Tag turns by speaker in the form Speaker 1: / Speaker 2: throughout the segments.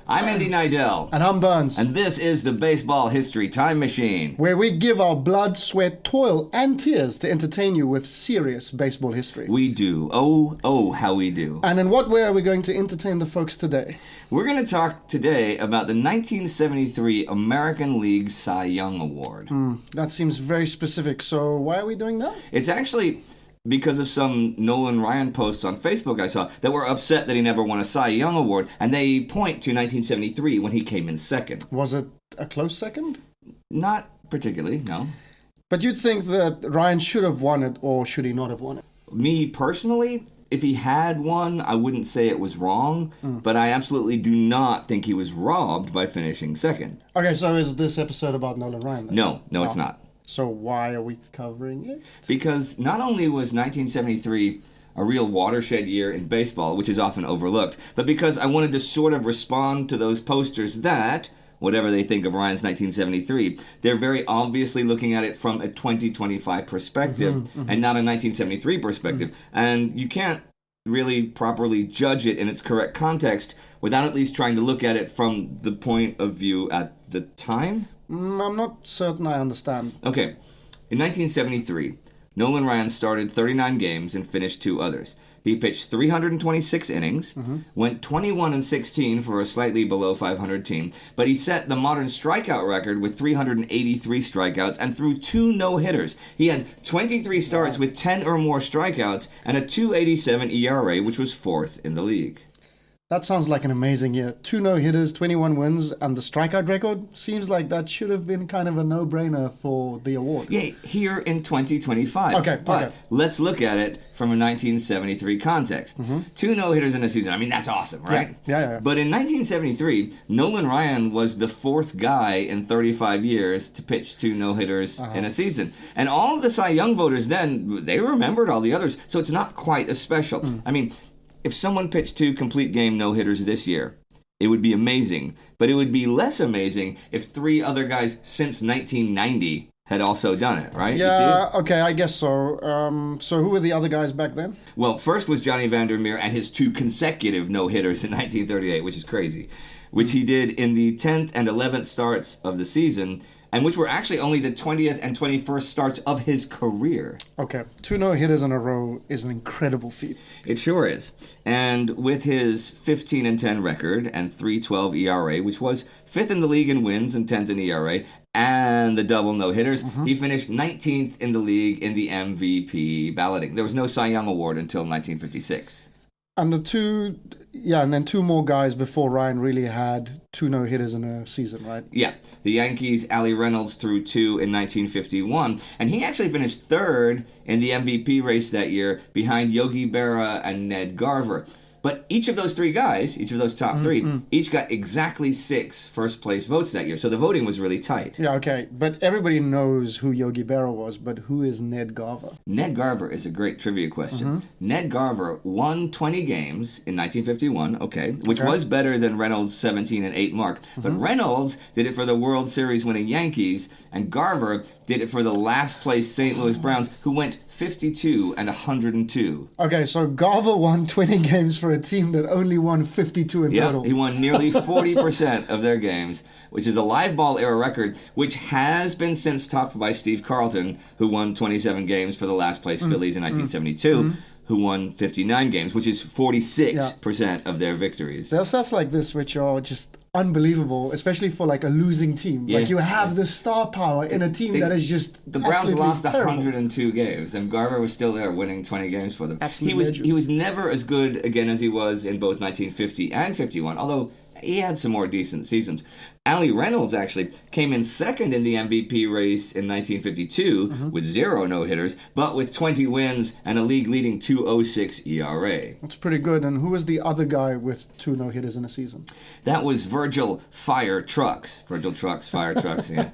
Speaker 1: I'm Indy Neidell.
Speaker 2: And I'm Berns.
Speaker 1: And this is the Baseball History Time Machine.
Speaker 2: Where we give our blood, sweat, toil, and tears to entertain you with serious baseball history.
Speaker 1: We do. Oh, how we do.
Speaker 2: And in what way are we going to entertain the folks today?
Speaker 1: We're going to talk today about the 1973 American League Cy Young Award.
Speaker 2: That seems very specific. So why are we doing that?
Speaker 1: It's actually because of some Nolan Ryan posts on Facebook I saw that were upset that he never won a Cy Young Award, and they point to 1973 when he came in second.
Speaker 2: Was it a close second?
Speaker 1: Not particularly, no.
Speaker 2: But you'd think that Ryan should have won it, or should he not have won it?
Speaker 1: Me personally, if he had won, I wouldn't say it was wrong, but I absolutely do not think he was robbed by finishing second.
Speaker 2: Okay, so is this episode about Nolan Ryan then?
Speaker 1: No, it's not.
Speaker 2: So why are we covering it?
Speaker 1: Because not only was 1973 a real watershed year in baseball, which is often overlooked, but because I wanted to sort of respond to those posters that, whatever they think of Ryan's 1973, they're very obviously looking at it from a 2025 perspective and not a 1973 perspective. And you can't really properly judge it in its correct context without at least trying to look at it from the point of view at the time.
Speaker 2: I'm not certain I understand.
Speaker 1: Okay, in 1973, Nolan Ryan started 39 games and finished 2 others. He pitched 326 innings, went 21-16 for a slightly below 500 team, but he set the modern strikeout record with 383 strikeouts and threw 2 no-hitters. He had 23 starts with 10 or more strikeouts and a 2.87 ERA, which was 4th in the league.
Speaker 2: That sounds like an amazing year. 2 no-hitters, 21 wins, and the strikeout record seems like that should have been kind of a no-brainer for the award.
Speaker 1: Yeah, here in 2025.
Speaker 2: Okay.
Speaker 1: Let's look at it from a 1973 context. 2 no-hitters in a season. I mean, that's awesome, right?
Speaker 2: Yeah.
Speaker 1: But in 1973, Nolan Ryan was the 4th guy in 35 years to pitch 2 no-hitters in a season. And all of the Cy Young voters then, they remembered all the others, so it's not quite as special. I mean, if someone pitched 2 complete game no-hitters this year, it would be amazing. But it would be less amazing if 3 other guys since 1990 had also done it, right?
Speaker 2: Yeah, okay, I guess so. So who were the other guys back then?
Speaker 1: Well, first was Johnny Vandermeer and his 2 consecutive no-hitters in 1938, which is crazy, which he did in the 10th and 11th starts of the season, and which were actually only the 20th and 21st starts of his career.
Speaker 2: Okay, 2 no-hitters in a row is an incredible feat.
Speaker 1: It sure is. And with his 15-10 record and 3.12 ERA, which was 5th in the league in wins and 10th in ERA, and the double no-hitters, he finished 19th in the league in the MVP balloting. There was no Cy Young Award until 1956.
Speaker 2: And then 2 more guys before Ryan really had 2 no-hitters in a season, right?
Speaker 1: Yeah, the Yankees, Ali Reynolds threw 2 in 1951, and he actually finished 3rd in the MVP race that year behind Yogi Berra and Ned Garver. But each of those 3 guys, each of those top 3, each got exactly 6 first-place votes that year. So the voting was really tight.
Speaker 2: Yeah, okay. But everybody knows who Yogi Berra was, but who is Ned Garver?
Speaker 1: Ned Garver is a great trivia question. Ned Garver won 20 games in 1951, which was better than Reynolds' 17-8 mark. But Reynolds did it for the World Series winning Yankees, and Garver did it for the last-place St. Louis Browns, who went 52 and 102.
Speaker 2: Okay, so Garver won 20 games for a team that only won 52 in total.
Speaker 1: He won nearly 40% of their games, which is a live ball era record, which has been since topped by Steve Carlton, who won 27 games for the last place Phillies in 1972. Who won 59 games, which is 46% of their victories.
Speaker 2: There's stats like this which are just unbelievable, especially for like a losing team. Like you have the star power in a team that is just
Speaker 1: the Browns lost
Speaker 2: terrible.
Speaker 1: 102 games, and Garver was still there winning 20 games for them.
Speaker 2: Absolutely
Speaker 1: he was never as good again as he was in both 1950 and 51, although he had some more decent seasons. Ali Reynolds actually came in second in the MVP race in 1952 with 0 no-hitters, but with 20 wins and a league-leading 2.06 ERA.
Speaker 2: That's pretty good. And who was the other guy with 2 no-hitters in a season?
Speaker 1: That was Virgil Fire Trucks. Virgil Trucks, Fire Trucks, yeah.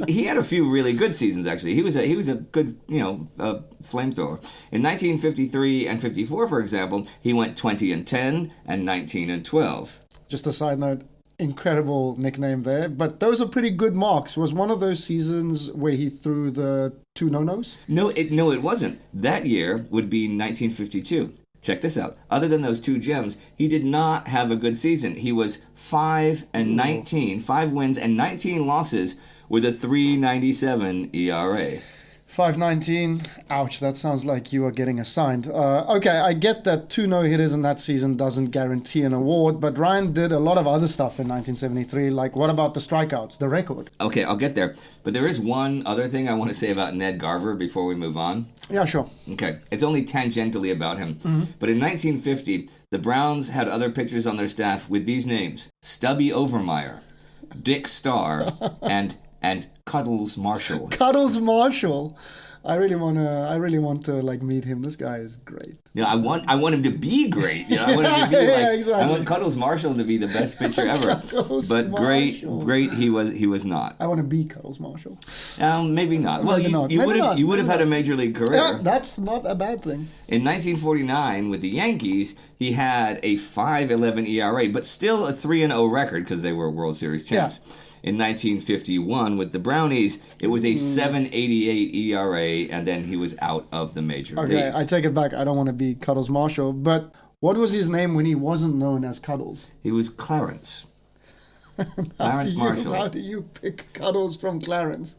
Speaker 1: He had a few really good seasons, actually. He was a good, flamethrower. In 1953 and 54, for example, he went 20-10 and 19-12.
Speaker 2: Just a side note, incredible nickname there. But those are pretty good marks. Was one of those seasons where he threw the 2 no-nos?
Speaker 1: No, it wasn't. That year would be 1952. check this out. Other than those 2 gems, he did not have a good season. He was 5-19, 5 wins and 19 losses with a 3.97 ERA.
Speaker 2: 519. Ouch, that sounds like you are getting assigned. Okay, I get that 2 no-hitters in that season doesn't guarantee an award, but Ryan did a lot of other stuff in 1973. Like, what about the strikeouts, the record?
Speaker 1: Okay, I'll get there. But there is one other thing I want to say about Ned Garver before we move on.
Speaker 2: Yeah, sure.
Speaker 1: Okay, it's only tangentially about him. But in 1950, the Browns had other pitchers on their staff with these names: Stubby Overmeyer, Dick Starr, and Cuddles Marshall.
Speaker 2: Cuddles Marshall. I really want to like meet him. This guy is great.
Speaker 1: Yeah, I want him to be great. You know, I want him to be
Speaker 2: yeah, exactly.
Speaker 1: I want Cuddles Marshall to be the best pitcher ever. But
Speaker 2: Marshall.
Speaker 1: great he was not.
Speaker 2: I want to be Cuddles Marshall.
Speaker 1: Maybe not. Well,
Speaker 2: maybe
Speaker 1: you would have had a major league career.
Speaker 2: Yeah, that's not a bad thing.
Speaker 1: In 1949 with the Yankees, he had a 5.11 ERA, but still a 3-0 record because they were World Series champs. Yeah. In 1951 with the Brownies, it was a 7.88 ERA, and then he was out of the major leagues.
Speaker 2: Okay, I take it back. I don't want to be Cuddles Marshall, but what was his name when he wasn't known as Cuddles?
Speaker 1: He was Clarence. Clarence Marshall.
Speaker 2: How do you pick Cuddles from Clarence?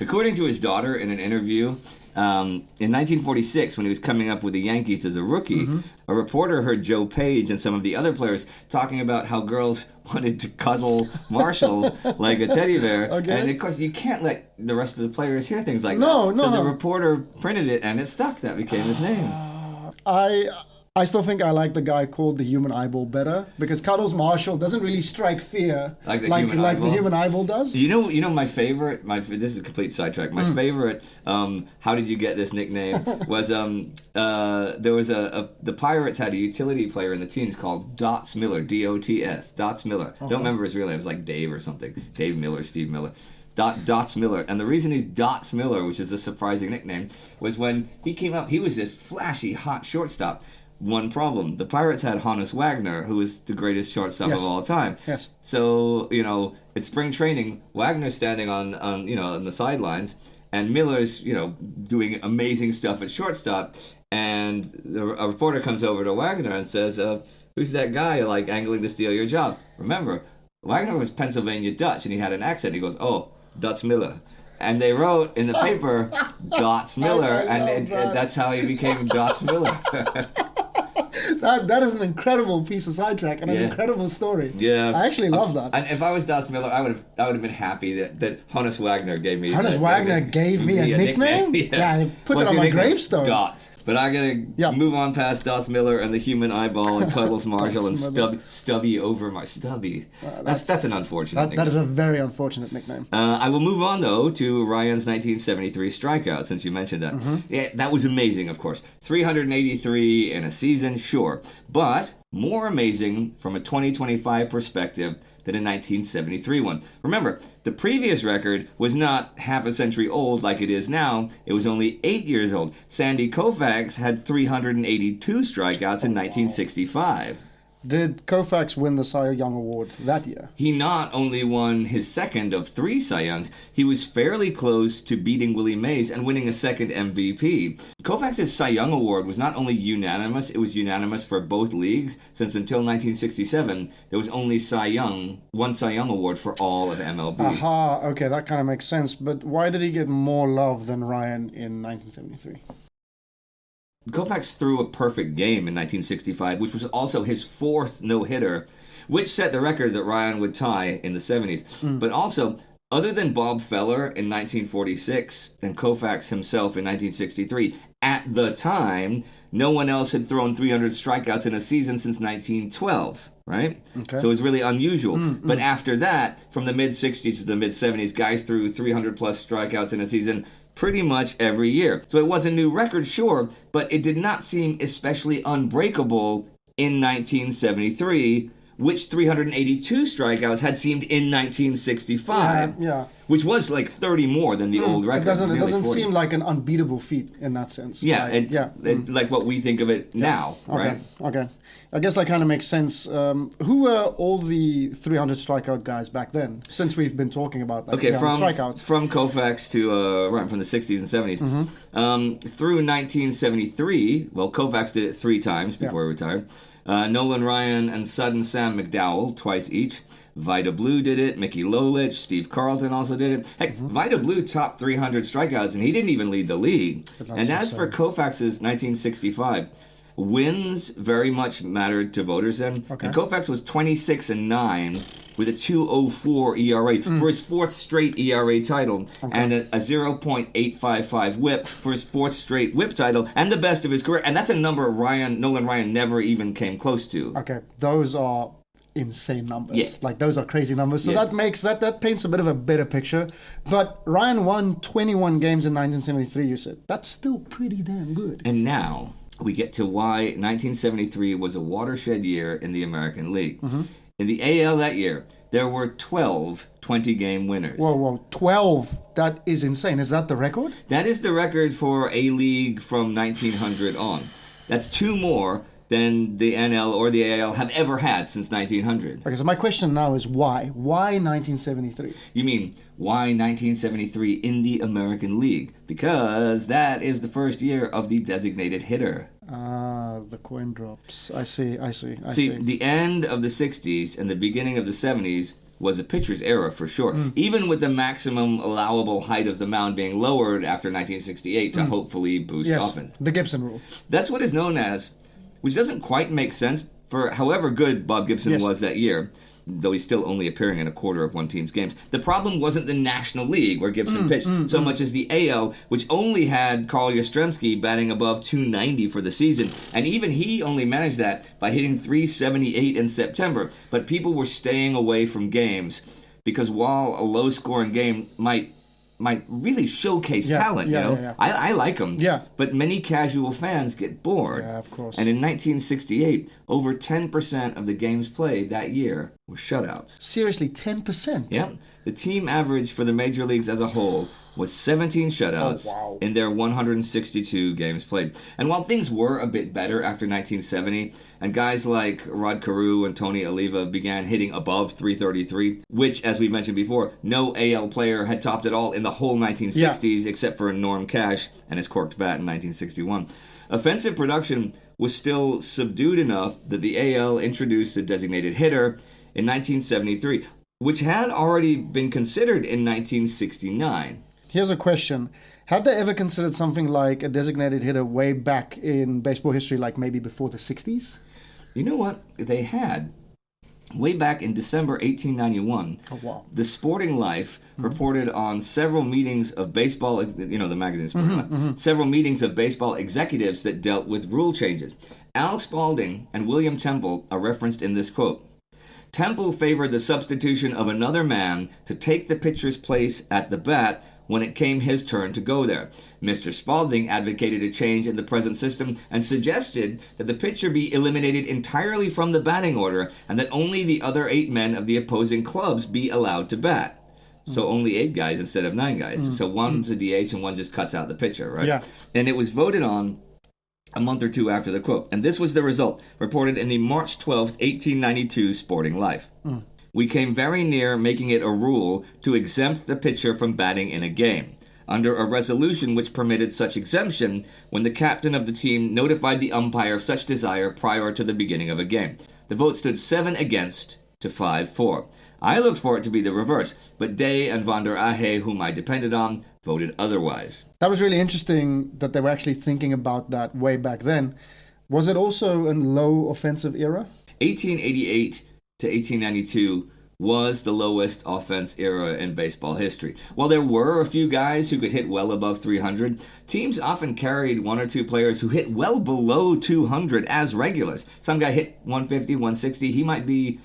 Speaker 1: According to his daughter in an interview, in 1946, when he was coming up with the Yankees as a rookie, a reporter heard Joe Page and some of the other players talking about how girls wanted to cuddle Marshall like a teddy bear. Okay. And of course, you can't let the rest of the players hear things like that.
Speaker 2: No.
Speaker 1: So the reporter printed it, and it stuck. That became his name.
Speaker 2: I still think I like the guy called the human eyeball better, because Cuddles Marshall doesn't really strike fear like the human eyeball does.
Speaker 1: You know my favorite. This is a complete sidetrack. My favorite. How did you get this nickname? Was there was the Pirates had a utility player in the teens called Dots Miller, D-O-T-S, Dots Miller. Don't remember his real name. It was like Dave or something. Dave Miller, Steve Miller. Dots Miller. And the reason he's Dots Miller, which is a surprising nickname, was when he came up, he was this flashy, hot shortstop. One problem: the Pirates had Honus Wagner, who was the greatest shortstop of all time.
Speaker 2: Yes.
Speaker 1: So at spring training, Wagner's standing on the sidelines, and Miller's doing amazing stuff at shortstop, and a reporter comes over to Wagner and says, "Who's that guy like angling to steal your job?" Remember, Wagner was Pennsylvania Dutch, and he had an accent. He goes, "Oh, Dots Miller." And they wrote in the paper, Dots Miller, and that's how he became Dots Miller.
Speaker 2: That is an incredible piece of sidetrack and an incredible story.
Speaker 1: Yeah,
Speaker 2: I actually love that.
Speaker 1: And if I was Dots Miller, I would have been happy that Honus Wagner gave me.
Speaker 2: Honus Wagner gave me a nickname. Yeah, put it on my gravestone.
Speaker 1: Dots. But I gotta move on past Dots Miller and the human eyeball and Cuddles Marshall and Stubby Overmeyer. Stubby. That's an unfortunate nickname.
Speaker 2: That is a very unfortunate nickname.
Speaker 1: I will move on, though, to Ryan's 1973 strikeout, since you mentioned that. Yeah, that was amazing, of course. 383 in a season, sure. But more amazing from a 2025 perspective than a 1973 one. Remember, the previous record was not half a century old like it is now. It was only 8 years old. Sandy Koufax had 382 strikeouts in 1965.
Speaker 2: Did Koufax win the Cy Young Award that year?
Speaker 1: He not only won his second of 3 Cy Youngs, he was fairly close to beating Willie Mays and winning a second MVP. Koufax's Cy Young Award was not only unanimous, it was unanimous for both leagues, since until 1967, there was only one Cy Young Award for all of MLB.
Speaker 2: Aha, okay, that kind of makes sense. But why did he get more love than Ryan in 1973?
Speaker 1: Koufax threw a perfect game in 1965, which was also his 4th no-hitter, which set the record that Ryan would tie in the 70s. But also, other than Bob Feller in 1946 and Koufax himself in 1963, at the time, no one else had thrown 300 strikeouts in a season since 1912, right? Okay. So it was really unusual. But after that, from the mid-60s to the mid-70s, guys threw 300-plus strikeouts in a season pretty much every year. So it was a new record, sure, but it did not seem especially unbreakable in 1973 which 382 strikeouts had seemed in 1965, which was like 30 more than the old record.
Speaker 2: It doesn't seem like an unbeatable feat in that sense.
Speaker 1: Yeah, like what we think of it now, right?
Speaker 2: Okay. I guess that kind of makes sense. Who were all the 300 strikeout guys back then? Since we've been talking about like strikeouts.
Speaker 1: From Koufax to from the 60s and 70s through 1973. Well, Koufax did it 3 times before he retired. Nolan Ryan and Sudden Sam McDowell twice each. Vida Blue did it. Mickey Lolich, Steve Carlton also did it. Heck, Vida Blue topped 300 strikeouts, and he didn't even lead the league. And as for Koufax's 1965. Wins very much mattered to voters then. Okay. And Koufax was 26-9 with a 2.04 ERA for his 4th straight ERA title and a 0.855 WHIP for his 4th straight WHIP title and the best of his career. And that's a number Nolan Ryan never even came close to.
Speaker 2: Okay, those are insane numbers. Yeah. Like those are crazy numbers. So that makes that paints a bit of a better picture. But Ryan won 21 games in 1973. You said that's still pretty damn good.
Speaker 1: And now we get to why 1973 was a watershed year in the American League. In the AL that year, there were 12 20-game winners.
Speaker 2: Whoa, 12? That is insane. Is that the record?
Speaker 1: That is the record for a league from 1900 on. That's 2 more than the NL or the AL have ever had since 1900.
Speaker 2: Okay, so my question now is why? Why 1973?
Speaker 1: You mean, why 1973 in the American League? Because that is the first year of the designated hitter.
Speaker 2: The coin drops. I see.
Speaker 1: See, the end of the 60s and the beginning of the 70s was a pitcher's era for sure, even with the maximum allowable height of the mound being lowered after 1968 to hopefully boost offense.
Speaker 2: The Gibson rule.
Speaker 1: That's what is known as, which doesn't quite make sense for however good Bob Gibson was that year, though he's still only appearing in a quarter of one team's games. The problem wasn't the National League, where Gibson pitched, so much as the AL, which only had Carl Yastrzemski batting above 290 for the season, and even he only managed that by hitting 378 in September. But people were staying away from games, because while a low-scoring game might really showcase talent, you know. I like them. Yeah. But many casual fans get bored.
Speaker 2: Yeah, of course.
Speaker 1: And in 1968, over 10% of the games played that year were shutouts.
Speaker 2: Seriously, 10%?
Speaker 1: Yep. The team average for the major leagues as a whole was 17 shutouts in their 162 games played. And while things were a bit better after 1970, and guys like Rod Carew and Tony Oliva began hitting above 333, which, as we mentioned before, no AL player had topped at all in the whole 1960s except for Norm Cash and his corked bat in 1961. Offensive production was still subdued enough that the AL introduced a designated hitter in 1973, which had already been considered in 1969.
Speaker 2: Here's a question. Had they ever considered something like a designated hitter way back in baseball history, like maybe before the 60s?
Speaker 1: You know what? They had. Way back in December 1891, the Sporting Life reported on several meetings of baseball, the magazine Sporting Life, several meetings of baseball executives that dealt with rule changes. Al Spalding and William Temple are referenced in this quote. Temple favored the substitution of another man to take the pitcher's place at the bat when it came his turn to go there. Mr. Spalding advocated a change in the present system and suggested that the pitcher be eliminated entirely from the batting order and that only the other 8 men of the opposing clubs be allowed to bat. So only 8 guys instead of 9 guys. So one's a DH and one just cuts out the pitcher, right? Yeah. And it was voted on a month or 2 after the quote. And this was the result, reported in the March 12th, 1892 Sporting Life. We came very near making it a rule to exempt the pitcher from batting in a game, under a resolution which permitted such exemption when the captain of the team notified the umpire of such desire prior to the beginning of a game. The vote stood 7 against to 5 for. I looked for it to be the reverse, but Day and Van der Ahe, whom I depended on, voted otherwise.
Speaker 2: That was really interesting that they were actually thinking about that way back then. Was it also a low offensive era?
Speaker 1: 1888 to 1892 was the lowest offense era in baseball history. While there were a few guys who could hit well above 300, teams often carried 1 or 2 players who hit well below 200 as regulars. Some guy hit 150, 160. He might be,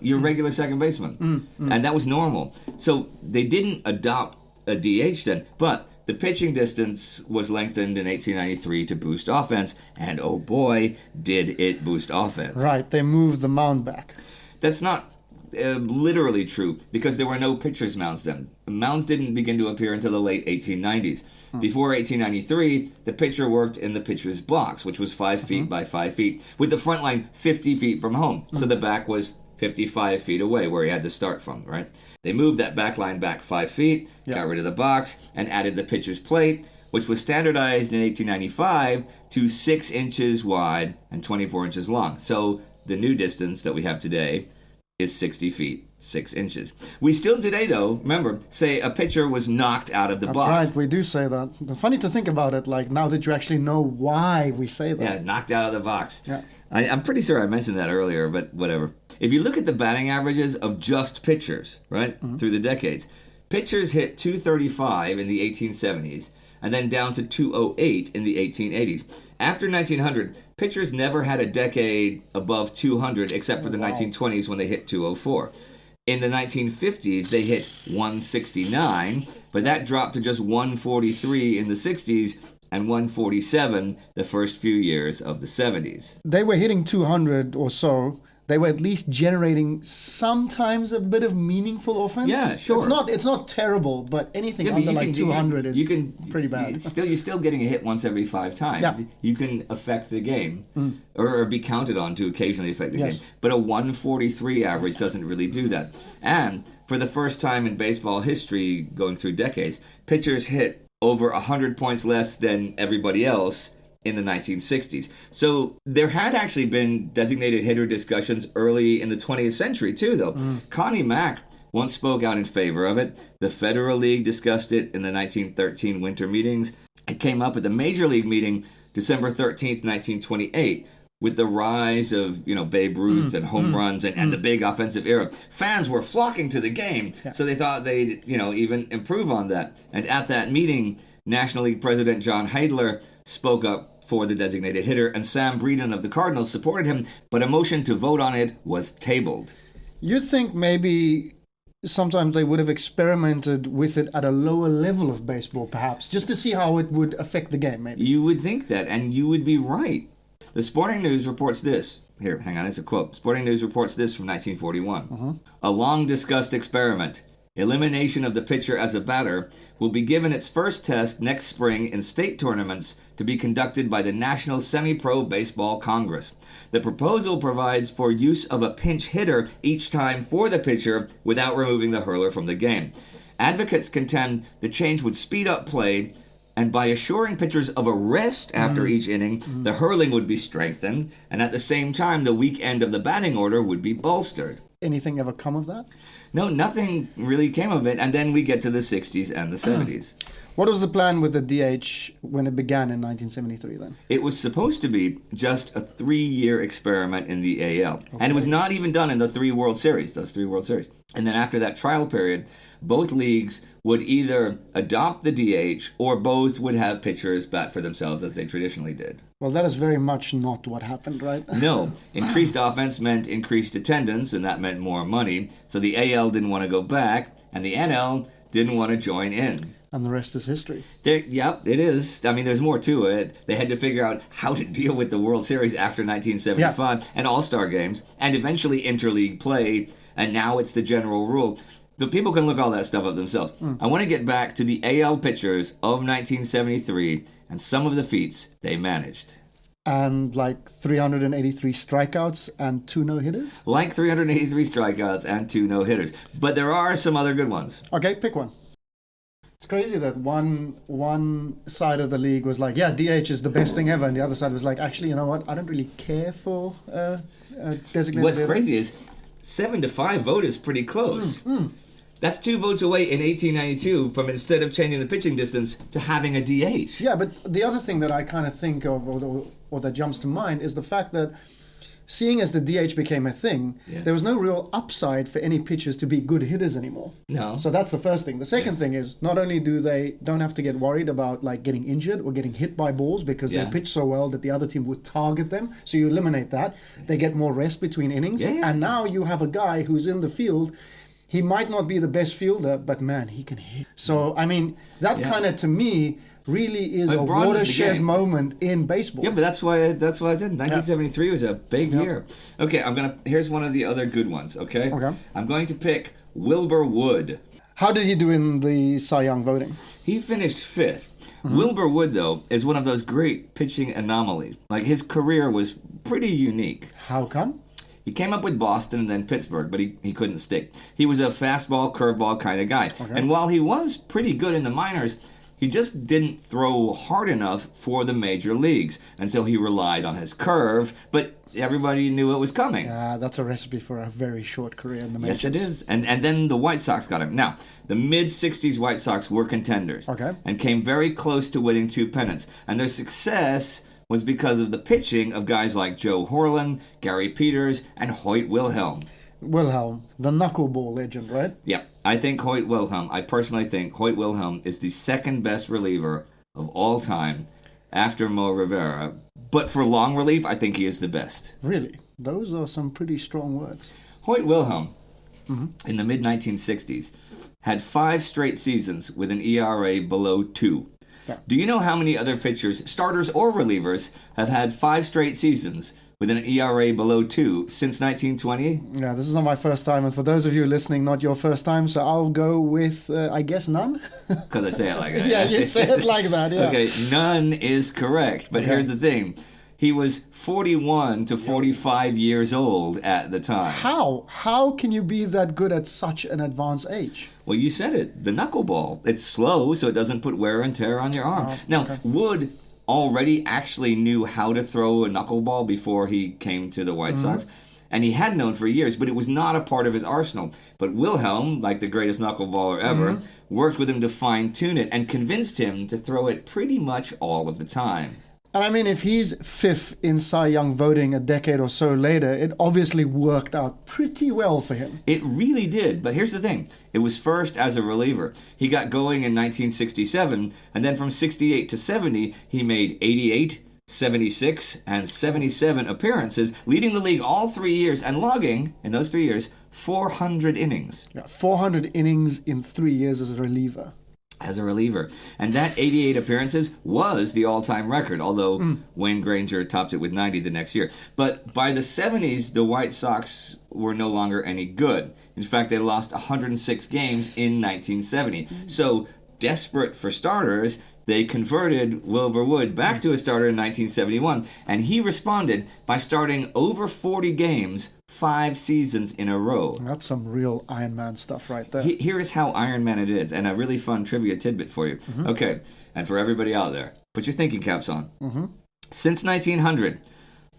Speaker 1: your regular second baseman. And that was normal. So they didn't adopt a DH then, but the pitching distance was lengthened in 1893 to boost offense, and oh boy, did it boost offense.
Speaker 2: Right, they moved the mound back.
Speaker 1: That's not literally true, because there were no pitcher's mounds then. Mounds didn't begin to appear until the late 1890s. Before 1893, the pitcher worked in the pitcher's box, which was 5 feet by 5 feet, with the front line 50 feet from home. So the back was 55 feet away, where he had to start from, right? They moved that back line back 5 feet, got rid of the box, and added the pitcher's plate, which was standardized in 1895 to 6 inches wide and 24 inches long. So the new distance that we have today is 60 feet, 6 inches. We still today, though, remember, say a pitcher was knocked out of the box.
Speaker 2: That's right, we do say that. Funny to think about it, like now that you actually know why we say that.
Speaker 1: Yeah, knocked out of the box.
Speaker 2: Yeah.
Speaker 1: I'm pretty sure I mentioned that earlier, but whatever. If you look at the batting averages of just pitchers, right, through the decades, pitchers hit 235 in the 1870s, and then down to 208 in the 1880s. After 1900, pitchers never had a decade above 200 except for the 1920s when they hit 204. In the 1950s, they hit 169, but that dropped to just 143 in the 60s and 147 the first few years of the 70s.
Speaker 2: They were hitting 200 or so. They were at least generating sometimes a bit of meaningful offense.
Speaker 1: Yeah, sure.
Speaker 2: It's not terrible, but anything under like 200 is pretty bad.
Speaker 1: You're still getting a hit once every 5 times.
Speaker 2: Yeah.
Speaker 1: You can affect the game, or be counted on to occasionally affect the game. But a 143 average doesn't really do that. And for the first time in baseball history, going through decades, pitchers hit over 100 points less than everybody else in the 1960s. So there had actually been designated hitter discussions early in the 20th century too, though. Connie Mack once spoke out in favor of it. The Federal League discussed it in the 1913 winter meetings. It came up at the Major League meeting December 13th, 1928. With the rise of, Babe Ruth and home runs and the big offensive era, fans were flocking to the game. So they thought they'd, even improve on that. And at that meeting, National League President John Neidell spoke up for the designated hitter, and Sam Breeden of the Cardinals supported him, but a motion to vote on it was tabled.
Speaker 2: You'd think maybe sometimes they would have experimented with it at a lower level of baseball, perhaps, just to see how it would affect the game, maybe.
Speaker 1: You would think that, and you would be right. The Sporting News reports this. Here, hang on, it's a quote. Sporting News reports this from 1941. A long-discussed experiment. Elimination of the pitcher as a batter will be given its first test next spring in state tournaments to be conducted by the National Semi-Pro Baseball Congress. The proposal provides for use of a pinch hitter each time for the pitcher without removing the hurler from the game. Advocates contend the change would speed up play, and by assuring pitchers of a rest after each inning, the hurling would be strengthened, and at the same time the weak end of the batting order would be bolstered.
Speaker 2: Anything ever come of that?
Speaker 1: No, nothing really came of it, and then we get to the 60s and the 70s.
Speaker 2: What was the plan with the DH when it began in 1973 then?
Speaker 1: It was supposed to be just a 3-year experiment in the AL. Okay. And it was not even done in the 3 World Series, those 3 World Series. And then after that trial period, both leagues would either adopt the DH or both would have pitchers bat for themselves as they traditionally did.
Speaker 2: Well, that is very much not what happened, right?
Speaker 1: No. Increased offense meant increased attendance, and that meant more money. So the AL didn't want to go back, and the NL didn't want to join in.
Speaker 2: And the rest is history.
Speaker 1: Yep, it is. I mean, there's more to it. They had to figure out how to deal with the World Series after 1975 and All-Star games, and eventually interleague play, and now it's the general rule. But people can look all that stuff up themselves. I want to get back to the AL pitchers of 1973 and some of the feats they managed.
Speaker 2: And like 383 strikeouts and 2 no-hitters?
Speaker 1: Like 383 strikeouts and 2 no-hitters. But there are some other good ones.
Speaker 2: Okay, pick one. It's crazy that one side of the league was like, yeah, DH is the best thing ever, and the other side was like, actually, you know what? I don't really care for designated.
Speaker 1: What's crazy is 7-5 vote is pretty close. That's 2 votes away in 1892 from, instead of changing the pitching distance, to having a DH.
Speaker 2: Yeah, but the other thing that I kind of think of, or that jumps to mind, is the fact that seeing as the DH became a thing, there was no real upside for any pitchers to be good hitters anymore.
Speaker 1: No.
Speaker 2: So that's the first thing. The second thing is, not only do they don't have to get worried about like getting injured or getting hit by balls because they pitch so well that the other team would target them. So you eliminate that. They get more rest between innings. And now you have a guy who's in the field. He might not be the best fielder, but man, he can hit. So, I mean, that kind of, to me, really is
Speaker 1: It
Speaker 2: a
Speaker 1: broadens the
Speaker 2: watershed
Speaker 1: game.
Speaker 2: moment in baseball.
Speaker 1: Yeah, but that's why I said 1973 was a big year. Okay, here's one of the other good ones, okay?
Speaker 2: Okay.
Speaker 1: I'm going to pick Wilbur Wood.
Speaker 2: How did he do in the Cy Young voting?
Speaker 1: He finished 5th. Wilbur Wood, though, is one of those great pitching anomalies. Like, his career was pretty unique.
Speaker 2: How come?
Speaker 1: He came up with Boston and then Pittsburgh, but he couldn't stick. He was a fastball, curveball kind of guy.
Speaker 2: Okay.
Speaker 1: And while he was pretty good in the minors, he just didn't throw hard enough for the major leagues. And so he relied on his curve, but everybody knew it was coming.
Speaker 2: That's a recipe for a very short career in the majors.
Speaker 1: Yes, it is. And then the White Sox got him. Now, the mid-'60s White Sox were contenders.
Speaker 2: Okay.
Speaker 1: And came very close to winning 2 pennants. And their success was because of the pitching of guys like Joe Horlan, Gary Peters, and Hoyt Wilhelm.
Speaker 2: Wilhelm, the knuckleball legend, right?
Speaker 1: Yeah, I personally think Hoyt Wilhelm is the second best reliever of all time after Mo Rivera. But for long relief, I think he is the best.
Speaker 2: Really? Those are some pretty strong words.
Speaker 1: Hoyt Wilhelm, in the mid-1960s, had 5 straight seasons with an ERA below 2.
Speaker 2: Yeah.
Speaker 1: Do you know how many other pitchers, starters or relievers, have had 5 straight seasons with an ERA below 2 since 1920?
Speaker 2: Yeah, this is not my first time, and for those of you listening, not your first time, so I'll go with, I guess, none?
Speaker 1: Because I say it like that.
Speaker 2: Yeah, you say it like that, yeah.
Speaker 1: Okay, none is correct, but here's the thing. He was 41 to 45 years old at the time.
Speaker 2: How? How can you be that good at such an advanced age?
Speaker 1: Well, you said it. The knuckleball. It's slow, so it doesn't put wear and tear on your arm. Wood already actually knew how to throw a knuckleball before he came to the White Sox. And he had known for years, but it was not a part of his arsenal. But Wilhelm, like the greatest knuckleballer ever, worked with him to fine-tune it and convinced him to throw it pretty much all of the time.
Speaker 2: And I mean, if he's 5th in Cy Young voting a decade or so later, it obviously worked out pretty well for him.
Speaker 1: It really did, but here's the thing. It was first as a reliever. He got going in 1967, and then from 68 to 70, he made 88, 76, and 77 appearances, leading the league all 3 years and logging, in those 3 years, 400 innings.
Speaker 2: Yeah, 400 innings in 3 years as a reliever.
Speaker 1: And that 88 appearances was the all-time record, although Wayne Granger topped it with 90 the next year. But by the 70s, the White Sox were no longer any good. In fact, they lost 106 games in 1970. So, desperate for starters, they converted Wilbur Wood back to a starter in 1971, and he responded by starting over 40 games 5 seasons in a row.
Speaker 2: That's some real Iron Man stuff right there.
Speaker 1: Here is how Iron Man it is, and a really fun trivia tidbit for you. Okay, and for everybody out there, put your thinking caps on. Since 1900,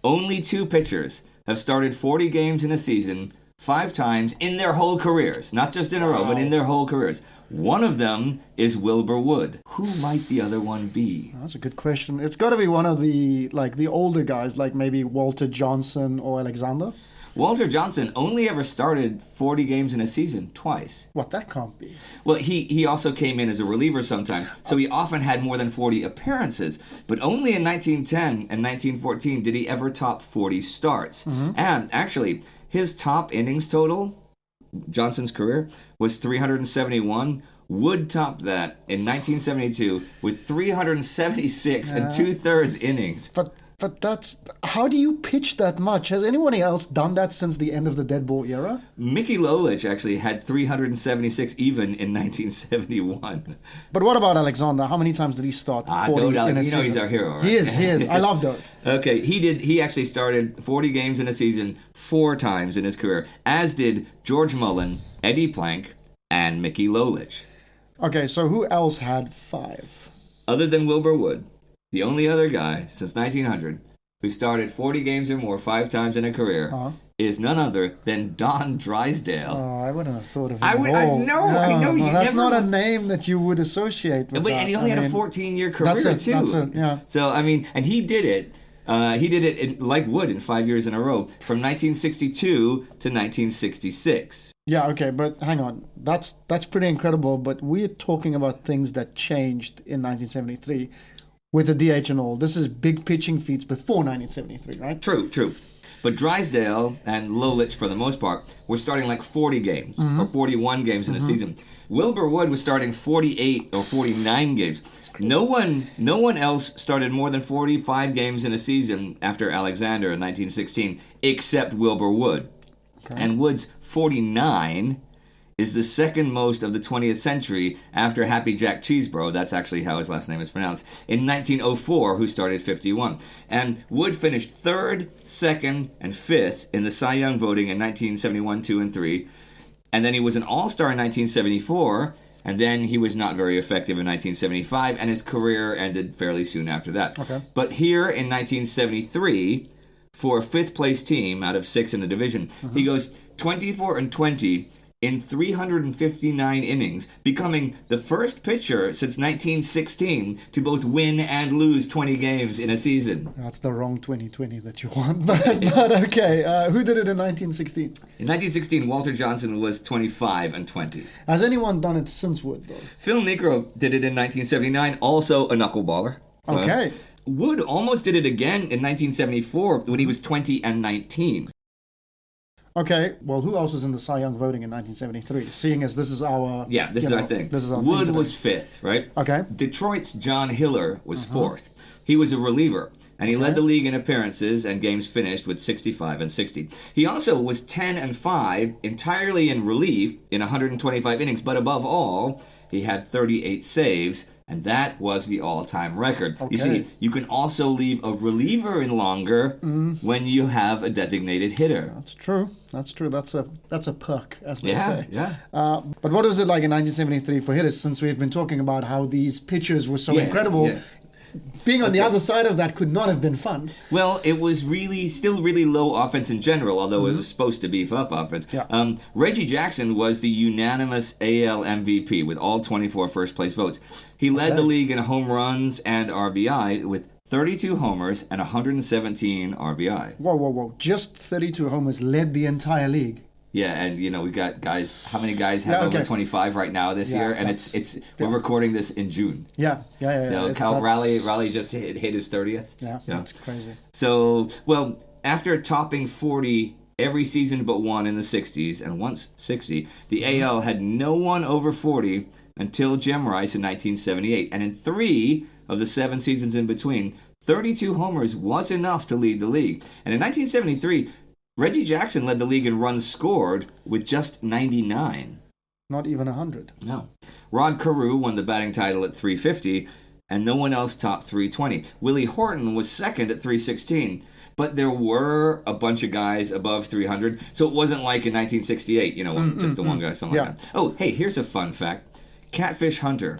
Speaker 1: only 2 pitchers have started 40 games in a season 5 times in their whole careers. Not just in a row, but in their whole careers. One of them is Wilbur Wood. Who might the other one be?
Speaker 2: That's a good question. It's got to be one of the older guys, like maybe Walter Johnson or Alexander.
Speaker 1: Walter Johnson only ever started 40 games in a season twice.
Speaker 2: What, that can't be.
Speaker 1: Well, he also came in as a reliever sometimes, so he often had more than 40 appearances. But only in 1910 and 1914 did he ever top 40 starts. And actually, his top innings total, Johnson's career, was 371. Wood topped that in 1972 with 376 and 2/3 innings.
Speaker 2: But that's, how do you pitch that much? Has anyone else done that since the end of the dead ball era?
Speaker 1: Mickey Lolich actually had 376 even in 1971.
Speaker 2: But what about Alexander? How many times did he start 40 in a season?
Speaker 1: He's our hero, right?
Speaker 2: He is. I love Doug.
Speaker 1: Okay, he actually started 40 games in a season 4 times in his career, as did George Mullen, Eddie Plank, and Mickey Lolich.
Speaker 2: Okay, so who else had 5?
Speaker 1: Other than Wilbur Wood, the only other guy since 1900 who started 40 games or more 5 times in a career is none other than Don Drysdale.
Speaker 2: Oh, I wouldn't have thought of him
Speaker 1: I know. You
Speaker 2: that's
Speaker 1: never
Speaker 2: not a name that you would associate with that.
Speaker 1: And he only had a 14-year career,
Speaker 2: that's it,
Speaker 1: too.
Speaker 2: That's it, yeah.
Speaker 1: So, I mean, and he did it. Like Wood in 5 years in a row, from 1962 to 1966.
Speaker 2: Yeah, okay, but hang on. That's pretty incredible, but we're talking about things that changed in 1973 with the DH and all. This is big pitching feats before 1973, right?
Speaker 1: True. But Drysdale and Lolich, for the most part, were starting like 40 games or 41 games in a season. Wilbur Wood was starting 48 or 49 games. No one else started more than 45 games in a season after Alexander in 1916, except Wilbur Wood. Okay. And Wood's 49 is the second most of the 20th century after Happy Jack Cheesebro, that's actually how his last name is pronounced, in 1904, who started 51. And Wood finished 3rd, 2nd, and 5th in the Cy Young voting in 1971, 2, and 3. And then he was an All-Star in 1974, and then he was not very effective in 1975, and his career ended fairly soon after that.
Speaker 2: Okay.
Speaker 1: But here in 1973, for a 5th-place team out of 6 in the division, he goes 24-20 in 359 innings, becoming the first pitcher since 1916 to both win and lose 20 games in a season.
Speaker 2: That's the wrong 2020 that you want, but okay. Who did it in 1916?
Speaker 1: In 1916, Walter Johnson was 25-20.
Speaker 2: Has anyone done it since Wood, though?
Speaker 1: Phil Niekro did it in 1979, also a knuckleballer.
Speaker 2: Okay.
Speaker 1: Wood almost did it again in 1974 when he was 20-19.
Speaker 2: Okay, well, who else was in the Cy Young voting in 1973? Seeing as this is our...
Speaker 1: Yeah, this is our thing.
Speaker 2: This is our
Speaker 1: Wood
Speaker 2: thing
Speaker 1: was 5th, right?
Speaker 2: Okay.
Speaker 1: Detroit's John Hiller was 4th. He was a reliever, and he led the league in appearances and games finished with 65 and 60. He also was 10-5 entirely in relief in 125 innings, but above all, he had 38 saves, and that was the all-time record.
Speaker 2: Okay.
Speaker 1: You see, you can also leave a reliever in longer when you have a designated hitter.
Speaker 2: That's true. That's true. That's a perk, as they say.
Speaker 1: Yeah.
Speaker 2: But what was it like in 1973 for hitters? Since we've been talking about how these pitchers were so incredible, being on the other side of that could not have been fun.
Speaker 1: Well, it was still really low offense in general, although it was supposed to beef up offense.
Speaker 2: Yeah.
Speaker 1: Reggie Jackson was the unanimous AL MVP with all 24 first-place votes. He led the league in home runs and RBI with 32 homers and 117 RBI.
Speaker 2: Whoa. Just 32 homers led the entire league.
Speaker 1: Yeah, and we got guys. How many guys have over 25 right now this year? And we're recording this in June.
Speaker 2: Yeah.
Speaker 1: So Raleigh just hit his 30th.
Speaker 2: Yeah, that's crazy.
Speaker 1: So, well, after topping 40 every season but one in the 60s, and once 60, the AL had no one over 40 until Jim Rice in 1978. And in 3 of the 7 seasons in between, 32 homers was enough to lead the league. And in 1973, Reggie Jackson led the league in runs scored with just 99.
Speaker 2: Not even 100.
Speaker 1: No. Rod Carew won the batting title at 350, and no one else topped 320. Willie Horton was second at 316, but there were a bunch of guys above 300, so it wasn't like in 1968, just the one guy, something like that. Oh, hey, here's a fun fact. Catfish Hunter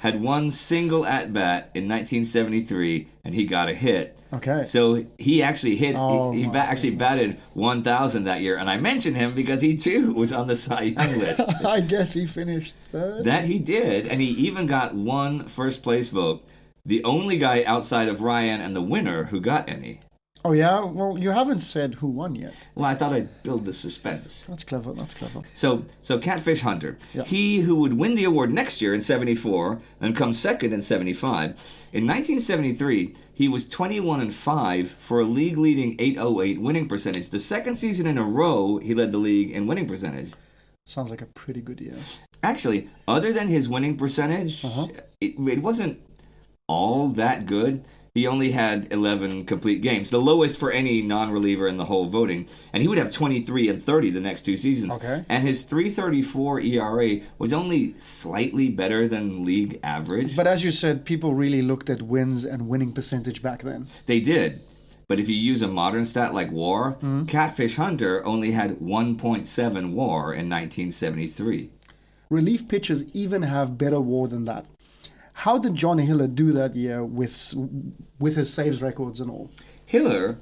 Speaker 1: had one single at-bat in 1973, and he got a hit.
Speaker 2: Okay.
Speaker 1: So he actually hit, he actually batted 1,000 that year, and I mention him because he too was on the Cy Young list.
Speaker 2: I guess he finished 3rd.
Speaker 1: That he did, and he even got one first-place vote, the only guy outside of Ryan and the winner who got any.
Speaker 2: Oh, yeah? Well, you haven't said who won yet.
Speaker 1: Well, I thought I'd build the suspense.
Speaker 2: That's clever.
Speaker 1: So Catfish Hunter, he who would win the award next year in 74 and come second in 75, in 1973, he was 21-5 for a league-leading .808 winning percentage. The second season in a row, he led the league in winning percentage.
Speaker 2: Sounds like a pretty good year.
Speaker 1: Actually, other than his winning percentage, it wasn't all that good. He only had 11 complete games, the lowest for any non-reliever in the whole voting, and he would have 23 and 30 the next 2 seasons.
Speaker 2: Okay.
Speaker 1: And his 3.34 ERA was only slightly better than league average.
Speaker 2: But as you said, people really looked at wins and winning percentage back then.
Speaker 1: They did. But if you use a modern stat like WAR, Catfish Hunter only had 1.7 WAR in 1973.
Speaker 2: Relief pitchers even have better WAR than that. How did John Hiller do that year with his saves records and all?
Speaker 1: Hiller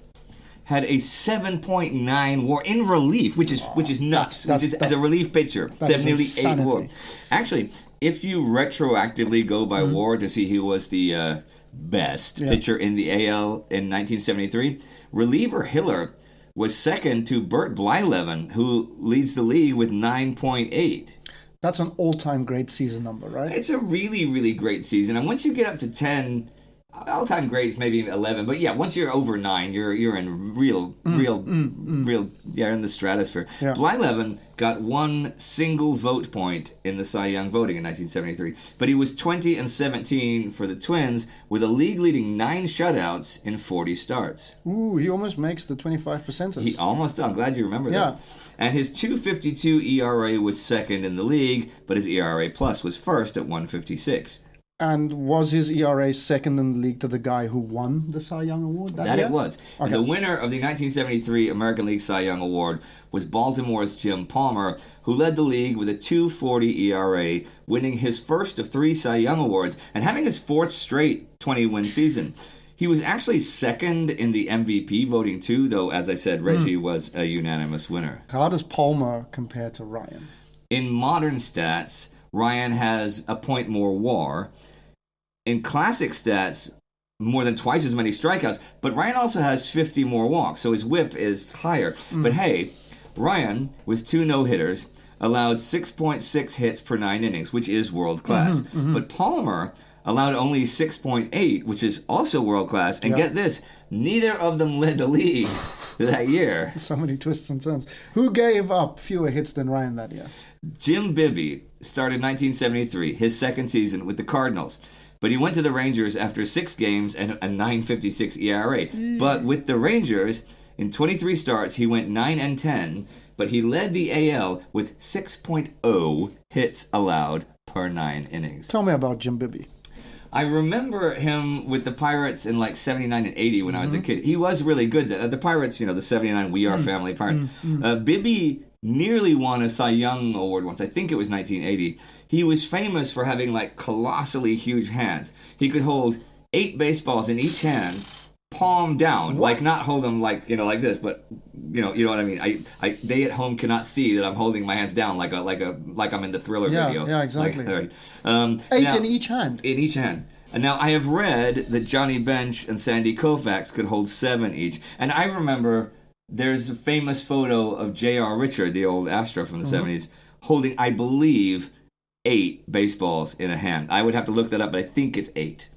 Speaker 1: had a 7.9 WAR in relief, which is nuts. As a relief pitcher,
Speaker 2: that is
Speaker 1: nearly
Speaker 2: insanity.
Speaker 1: 8 WAR. Actually, if you retroactively go by WAR to see who was the best pitcher in the AL in 1973, reliever Hiller was second to Bert Blyleven, who leads the league with 9.8.
Speaker 2: That's an all-time great season number, right?
Speaker 1: It's a really, really great season. And once you get up to 10, all-time greats, maybe 11. But yeah, once you're over 9, you're in real, you're in the stratosphere.
Speaker 2: Yeah.
Speaker 1: Blyleven got one single vote point in the Cy Young voting in 1973, but he was 20-17 for the Twins with a league-leading 9 shutouts in 40 starts.
Speaker 2: Ooh, he almost makes the 25%.
Speaker 1: He almost. I'm glad you remember
Speaker 2: Yeah.
Speaker 1: that. And his 2.52 ERA was second in the league, but his ERA plus was first at 1.56.
Speaker 2: And was his ERA second in the league to the guy who won the Cy Young Award that year?
Speaker 1: It was.
Speaker 2: Okay.
Speaker 1: And the winner of the 1973 American League Cy Young Award was Baltimore's Jim Palmer, who led the league with a 2.40 ERA, winning his first of 3 Cy Young Awards and having his 4th straight 20-win season. He was actually second in the MVP voting too, though, as I said, Reggie was a unanimous winner.
Speaker 2: How does Palmer compare to Ryan?
Speaker 1: In modern stats, Ryan has a point more WAR. In classic stats, more than twice as many strikeouts, but Ryan also has 50 more walks, so his whip is higher. But hey, Ryan, with 2 no-hitters, allowed 6.6 hits per 9 innings, which is world-class. But Palmer allowed only 6.8, which is also world-class. And get this, neither of them led the league that year.
Speaker 2: So many twists and turns. Who gave up fewer hits than Ryan that year?
Speaker 1: Jim Bibby started 1973, his second season with the Cardinals. But he went to the Rangers after 6 games and a 9.56 ERA. But with the Rangers, in 23 starts, he went 9-10, but he led the AL with 6.0 hits allowed per 9 innings.
Speaker 2: Tell me about Jim Bibby.
Speaker 1: I remember him with the Pirates in like 79 and 80 when I was a kid. He was really good. The Pirates, the 79 We Are Family Pirates. Bibby nearly won a Cy Young Award once. I think it was 1980. He was famous for having like colossally huge hands. He could hold 8 baseballs in each hand, palm down, like not hold them like like this, but you know what I mean. They at home cannot see that I'm holding my hands down like I'm in the Thriller video.
Speaker 2: Yeah, exactly.
Speaker 1: Like,
Speaker 2: 8 now, in each hand.
Speaker 1: In each hand. And now I have read that Johnny Bench and Sandy Koufax could hold 7 each, and I remember. There's a famous photo of J.R. Richard, the old Astro from the 70s, holding, I believe, 8 baseballs in a hand. I would have to look that up, but I think it's 8.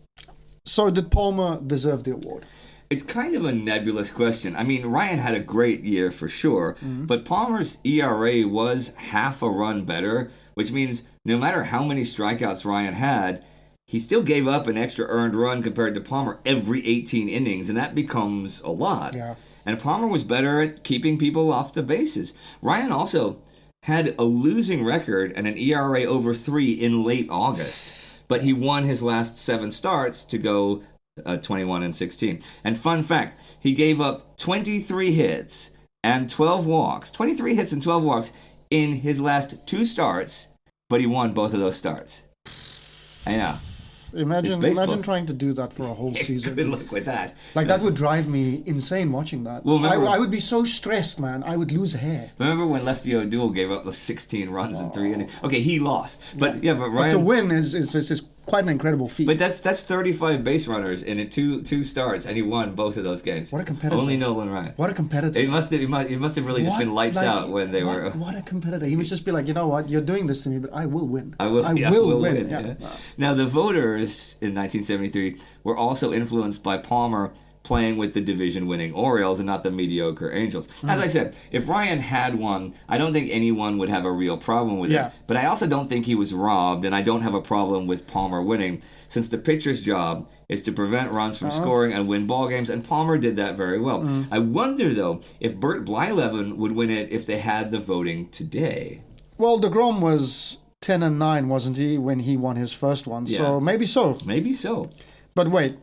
Speaker 2: So did Palmer deserve the award?
Speaker 1: It's kind of a nebulous question. I mean, Ryan had a great year for sure, but Palmer's ERA was half a run better, which means no matter how many strikeouts Ryan had, he still gave up an extra earned run compared to Palmer every 18 innings, and that becomes a lot.
Speaker 2: Yeah.
Speaker 1: And Palmer was better at keeping people off the bases. Ryan also had a losing record and an ERA over 3 in late August. But he won his last 7 starts to go 21-16. And fun fact, he gave up 23 hits and 12 walks. 23 hits and 12 walks in his last 2 starts, but he won both of those starts. I know.
Speaker 2: Imagine trying to do that for a whole season.
Speaker 1: Good luck with that.
Speaker 2: Like, that would drive me insane watching that.
Speaker 1: Well,
Speaker 2: I would be so stressed, man. I would lose hair.
Speaker 1: Remember when Lefty O'Doul gave up 16 runs in 3 innings? Okay, he lost. But Ryan...
Speaker 2: But to win is quite an incredible feat.
Speaker 1: But that's 35 base runners in two starts, and he won both of those games.
Speaker 2: What a competitor.
Speaker 1: Only Nolan Ryan.
Speaker 2: What a competitor.
Speaker 1: It must have really just been lights out when they were...
Speaker 2: What a competitor. He must just be like, you know what, you're doing this to me, but I will win.
Speaker 1: I will win.
Speaker 2: Yeah.
Speaker 1: Now, the voters in 1973 were also influenced by Palmer playing with the division-winning Orioles and not the mediocre Angels. As I said, if Ryan had won, I don't think anyone would have a real problem with it. But I also don't think he was robbed, and I don't have a problem with Palmer winning, since the pitcher's job is to prevent runs from scoring and win ball games, and Palmer did that very well. I wonder, though, if Bert Blyleven would win it if they had the voting today.
Speaker 2: Well, DeGrom was 10-9, wasn't he, when he won his first one?
Speaker 1: Yeah.
Speaker 2: So maybe so.
Speaker 1: Maybe so.
Speaker 2: But wait.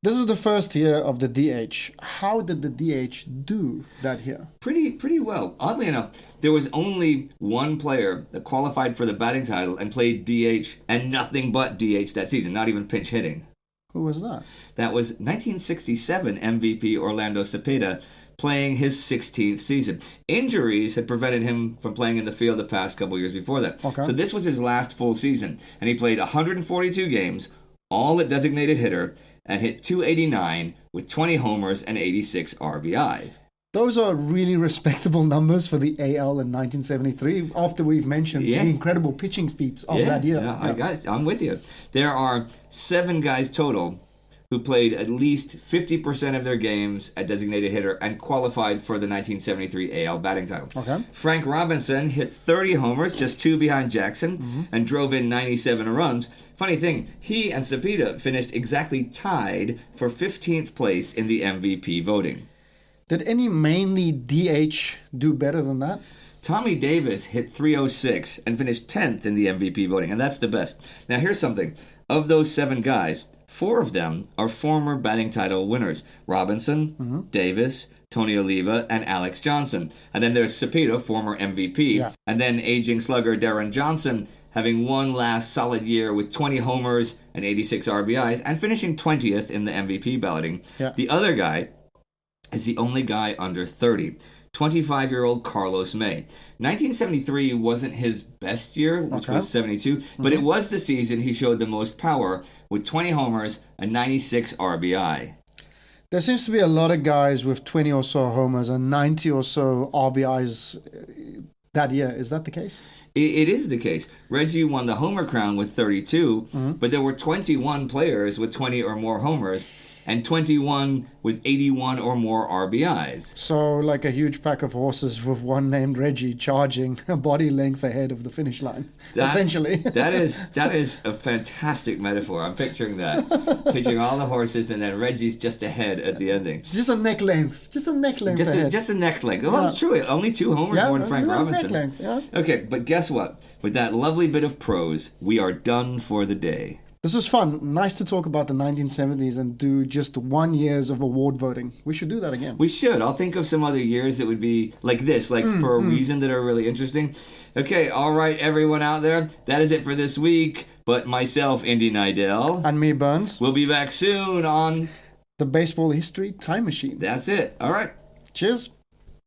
Speaker 2: This is the first year of the DH. How did the DH do that year?
Speaker 1: Pretty well. Oddly enough, there was only one player that qualified for the batting title and played DH and nothing but DH that season, not even pinch hitting.
Speaker 2: Who was that?
Speaker 1: That was 1967 MVP Orlando Cepeda, playing his 16th season. Injuries had prevented him from playing in the field the past couple years before that.
Speaker 2: Okay.
Speaker 1: So this was his last full season, and he played 142 games, all at designated hitter, and hit .289 with 20 homers and 86 RBI.
Speaker 2: Those are really respectable numbers for the AL in 1973, after we've mentioned the incredible pitching feats of that year.
Speaker 1: I'm with you. There are 7 guys total who played at least 50% of their games at designated hitter and qualified for the 1973 AL batting title.
Speaker 2: Okay.
Speaker 1: Frank Robinson hit 30 homers, just 2 behind Jackson, and drove in 97 runs. Funny thing, he and Cepeda finished exactly tied for 15th place in the MVP voting.
Speaker 2: Did any mainly DH do better than that?
Speaker 1: Tommy Davis hit 306 and finished 10th in the MVP voting, and that's the best. Now, here's something. Of those 7 guys, 4 of them are former batting title winners. Robinson, Davis, Tony Oliva, and Alex Johnson. And then there's Cepeda, former MVP.
Speaker 2: Yeah.
Speaker 1: And then aging slugger Darren Johnson, having one last solid year with 20 homers and 86 RBIs, and finishing 20th in the MVP balloting.
Speaker 2: Yeah.
Speaker 1: The other guy is the only guy under 30. 25-year-old Carlos May. 1973 wasn't his best year, which was 72, but it was the season he showed the most power with 20 homers and 96 RBI.
Speaker 2: There seems to be a lot of guys with 20 or so homers and 90 or so RBIs that year. Is that the case?
Speaker 1: It is the case. Reggie won the homer crown with 32, but there were 21 players with 20 or more homers and 21 with 81 or more RBIs.
Speaker 2: So like a huge pack of horses with one named Reggie charging a body length ahead of the finish line, essentially.
Speaker 1: that is a fantastic metaphor. I'm picturing that. Picturing all the horses and then Reggie's just ahead at the ending.
Speaker 2: Just a neck length. Just a neck length ahead.
Speaker 1: Just a neck length. Well, it's true. Only 2 homers more than Frank Robinson.
Speaker 2: Neck length, yeah.
Speaker 1: Okay, but guess what? With that lovely bit of prose, we are done for the day.
Speaker 2: This was fun. Nice to talk about the 1970s and do just 1 years of award voting. We should do that again.
Speaker 1: We should. I'll think of some other years that would be like this, for a reason that are really interesting. Okay, all right, everyone out there. That is it for this week. But myself, Indy Neidell.
Speaker 2: And me, Berns.
Speaker 1: We'll be back soon on
Speaker 2: The Baseball History Time Machine.
Speaker 1: That's it. All right.
Speaker 2: Cheers.